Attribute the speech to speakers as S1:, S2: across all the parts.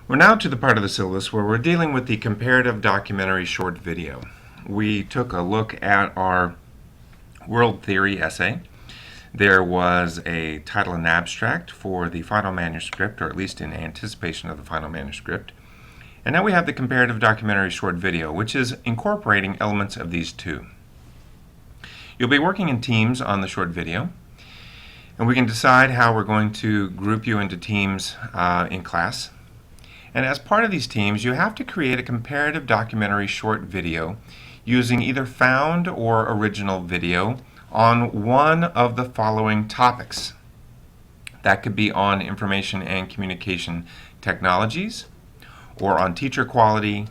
S1: We're now to the part of the syllabus where we're dealing with the comparative documentary short video. We took a look at our world theory essay. There was a title and abstract for the final manuscript, or at least in anticipation of the final manuscript. And now we have the comparative documentary short video, which is incorporating elements of these two. You'll be working in teams on the short video, and we can decide how we're going to group you into teams in class. And as part of these teams, you have to create a comparative documentary short video using either found or original video on one of the following topics. That could be on information and communication technologies, or on teacher quality,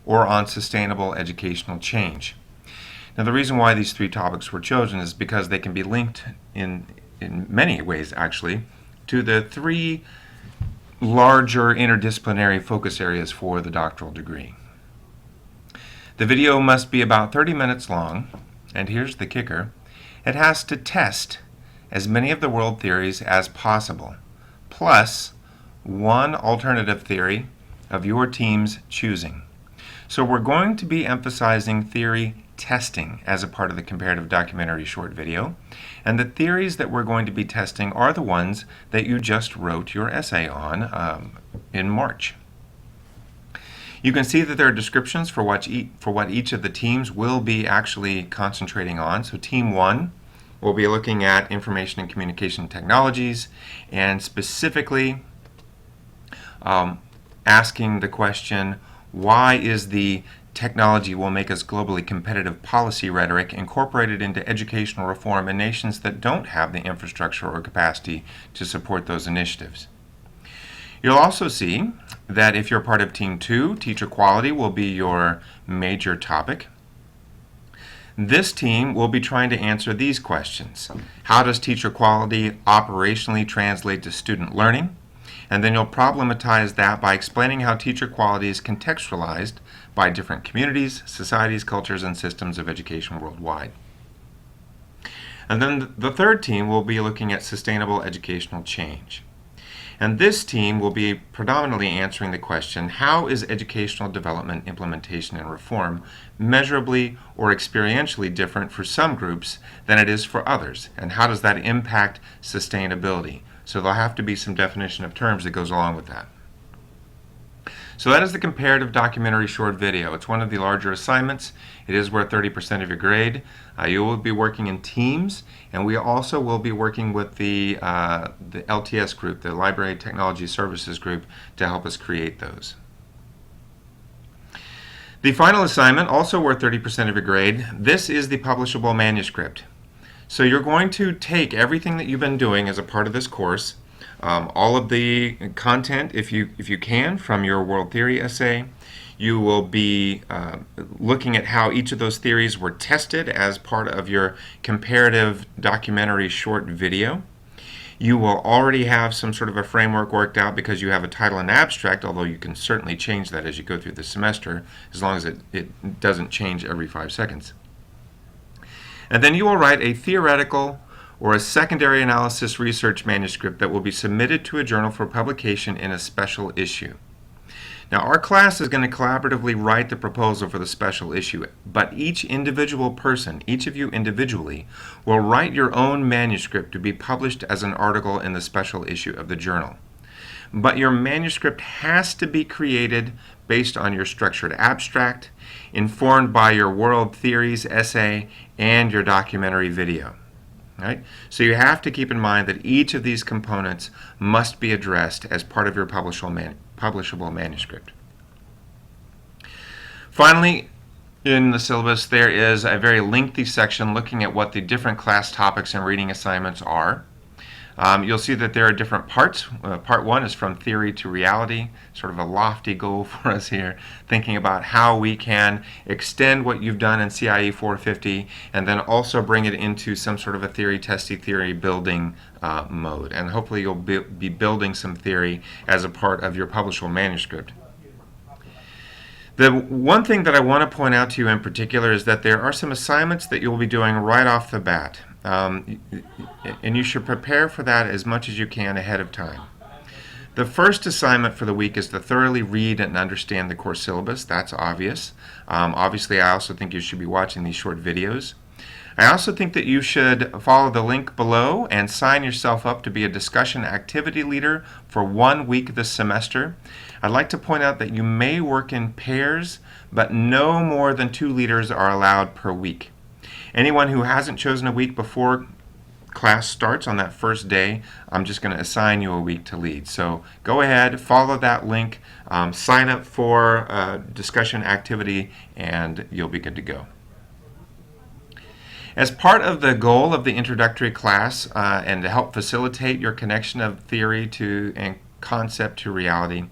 S1: or on sustainable educational change. Now, the reason why these three topics were chosen is because they can be linked in many ways, actually, to the three larger interdisciplinary focus areas for the doctoral degree. The video must be about 30 minutes long, and here's the kicker: it has to test as many of the world theories as possible, plus one alternative theory of your team's choosing. So we're going to be emphasizing theory testing as a part of the comparative documentary short video, and the theories that we're going to be testing are the ones that you just wrote your essay on in March. You can see that there are descriptions for what each of the teams will be actually concentrating on. So Team 1 will be looking at information and communication technologies, and specifically asking the question, why is the technology will make us globally competitive policy rhetoric incorporated into educational reform in nations that don't have the infrastructure or capacity to support those initiatives? You'll also see that if you're part of Team 2, teacher quality will be your major topic. This team will be trying to answer these questions. How does teacher quality operationally translate to student learning? And then you'll problematize that by explaining how teacher quality is contextualized by different communities, societies, cultures, and systems of education worldwide. And then the third team will be looking at sustainable educational change. And this team will be predominantly answering the question, how is educational development, implementation, and reform measurably or experientially different for some groups than it is for others? And how does that impact sustainability? So there'll have to be some definition of terms that goes along with that. So that is the comparative documentary short video. It's one of the larger assignments. It is worth 30% of your grade. You will be working in teams, and we also will be working with the LTS group, the Library Technology Services group, to help us create those. The final assignment, also worth 30% of your grade, this is the publishable manuscript. So you're going to take everything that you've been doing as a part of this course, all of the content, if you can, from your world theory essay. You will be looking at how each of those theories were tested as part of your comparative documentary short video. You will already have some sort of a framework worked out because you have a title and abstract, although you can certainly change that as you go through the semester, as long as it doesn't change every 5 seconds. And then you will write a theoretical or a secondary analysis research manuscript that will be submitted to a journal for publication in a special issue. Now, our class is going to collaboratively write the proposal for the special issue, but each individual person, each of you individually, will write your own manuscript to be published as an article in the special issue of the journal. But your manuscript has to be created based on your structured abstract, informed by your world theories essay, and your documentary video. Right? So you have to keep in mind that each of these components must be addressed as part of your publishable manuscript. Finally, in the syllabus, there is a very lengthy section looking at what the different class topics and reading assignments are. You'll see that there are different parts. Part 1 is from theory to reality, sort of a lofty goal for us here, thinking about how we can extend what you've done in CIE 450 and then also bring it into some sort of a theory testing, theory building mode. And hopefully you'll be building some theory as a part of your publishable manuscript. The one thing that I want to point out to you in particular is that there are some assignments that you'll be doing right off the bat. And you should prepare for that as much as you can ahead of time. The first assignment for the week is to thoroughly read and understand the course syllabus. That's obvious. Obviously, I also think you should be watching these short videos. I also think that you should follow the link below and sign yourself up to be a discussion activity leader for 1 week this semester. I'd like to point out that you may work in pairs, but no more than 2 leaders are allowed per week. Anyone who hasn't chosen a week before class starts on that first day, I'm just going to assign you a week to lead. So go ahead, follow that link, sign up for a discussion activity, and you'll be good to go. As part of the goal of the introductory class and to help facilitate your connection of theory and concept to reality,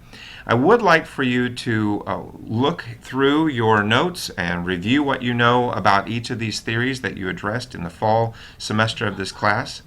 S1: I would like for you to look through your notes and review what you know about each of these theories that you addressed in the fall semester of this class.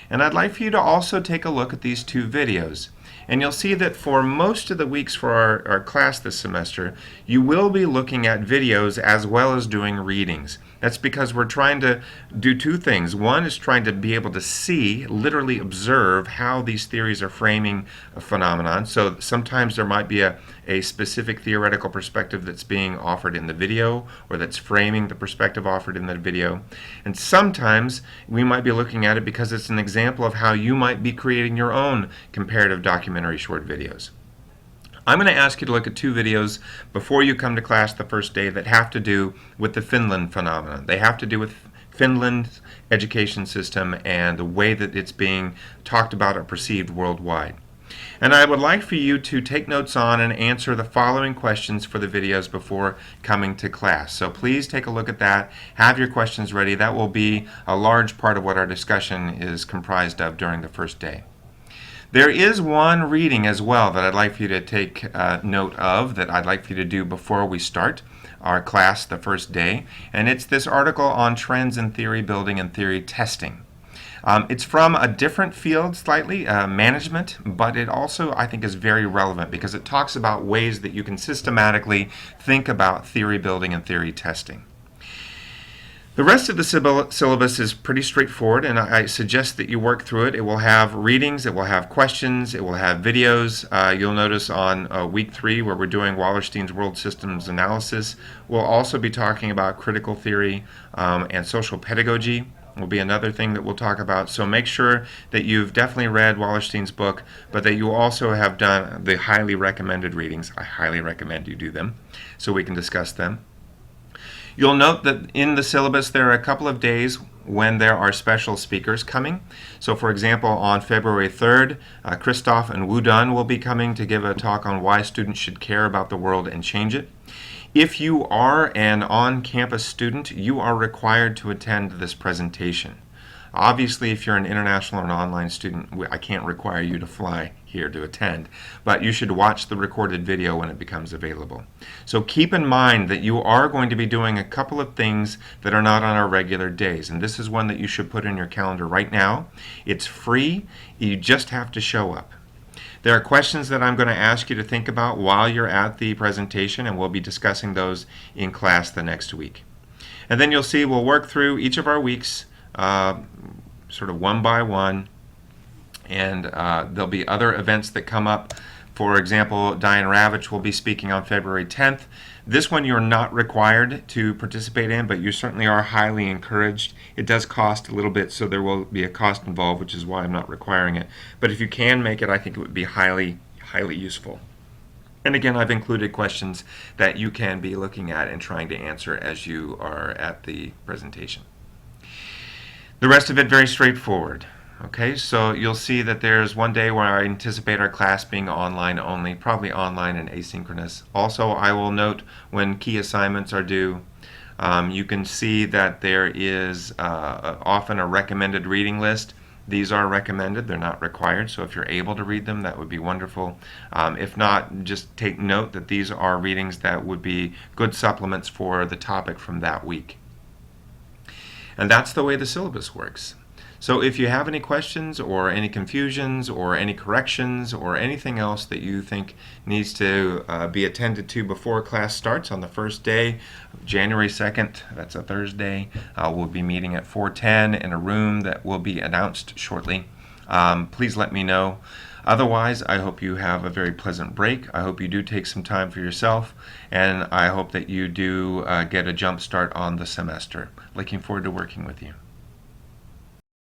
S1: And I'd like for you to also take a look at these 2 videos. And you'll see that for most of the weeks for our class this semester, you will be looking at videos as well as doing readings. That's because we're trying to do 2 things. One is trying to be able to see, literally observe, how these theories are framing a phenomenon. So sometimes there might be a specific theoretical perspective that's being offered in the video, or that's framing the perspective offered in the video. And sometimes we might be looking at it because it's an example of how you might be creating your own comparative documentary short videos. I'm going to ask you to look at 2 videos before you come to class the first day that have to do with the Finland phenomenon. They have to do with Finland's education system and the way that it's being talked about or perceived worldwide. And I would like for you to take notes on and answer the following questions for the videos before coming to class. So please take a look at that. Have your questions ready. That will be a large part of what our discussion is comprised of during the first day. There is one reading as well that I'd like for you to take note of, that I'd like for you to do before we start our class the first day, and it's this article on trends in theory building and theory testing. It's from a different field slightly, management, but it also, I think, is very relevant because it talks about ways that you can systematically think about theory building and theory testing. The rest of the syllabus is pretty straightforward, and I suggest that you work through it. It will have readings, it will have questions, it will have videos. You'll notice on week 3, where we're doing Wallerstein's World Systems Analysis, we'll also be talking about critical theory and social pedagogy. Will be another thing that we'll talk about. So make sure that you've definitely read Wallerstein's book, but that you also have done the highly recommended readings. I highly recommend you do them so we can discuss them. You'll note that in the syllabus there are a couple of days when there are special speakers coming. So for example, on February 3rd, Christoph and Wudun will be coming to give a talk on why students should care about the world and change it. If you are an on-campus student, you are required to attend this presentation. Obviously, if you're an international or an online student, I can't require you to fly here to attend, but you should watch the recorded video when it becomes available. So keep in mind that you are going to be doing a couple of things that are not on our regular days, and this is one that you should put in your calendar right now. It's free. You just have to show up. There are questions that I'm going to ask you to think about while you're at the presentation, and we'll be discussing those in class the next week. And then you'll see we'll work through each of our weeks sort of one by one, and there'll be other events that come up. For example, Diane Ravitch will be speaking on February 10th. This one you're not required to participate in, but you certainly are highly encouraged. It does cost a little bit, so there will be a cost involved, which is why I'm not requiring it. But if you can make it, I think it would be highly, highly useful. And again, I've included questions that you can be looking at and trying to answer as you are at the presentation. The rest of it very straightforward. Okay, so you'll see that there's one day where I anticipate our class being online only, probably online and asynchronous. Also, I will note when key assignments are due. You can see that there is often a recommended reading list. These are recommended, they're not required, so if you're able to read them, that would be wonderful. If not, just take note that these are readings that would be good supplements for the topic from that week. And that's the way the syllabus works. So if you have any questions or any confusions or any corrections or anything else that you think needs to be attended to before class starts on the first day, January 2nd, that's a Thursday, we'll be meeting at 4:10 in a room that will be announced shortly. Please let me know. Otherwise, I hope you have a very pleasant break. I hope you do take some time for yourself, and I hope that you do get a jump start on the semester. Looking forward to working with you.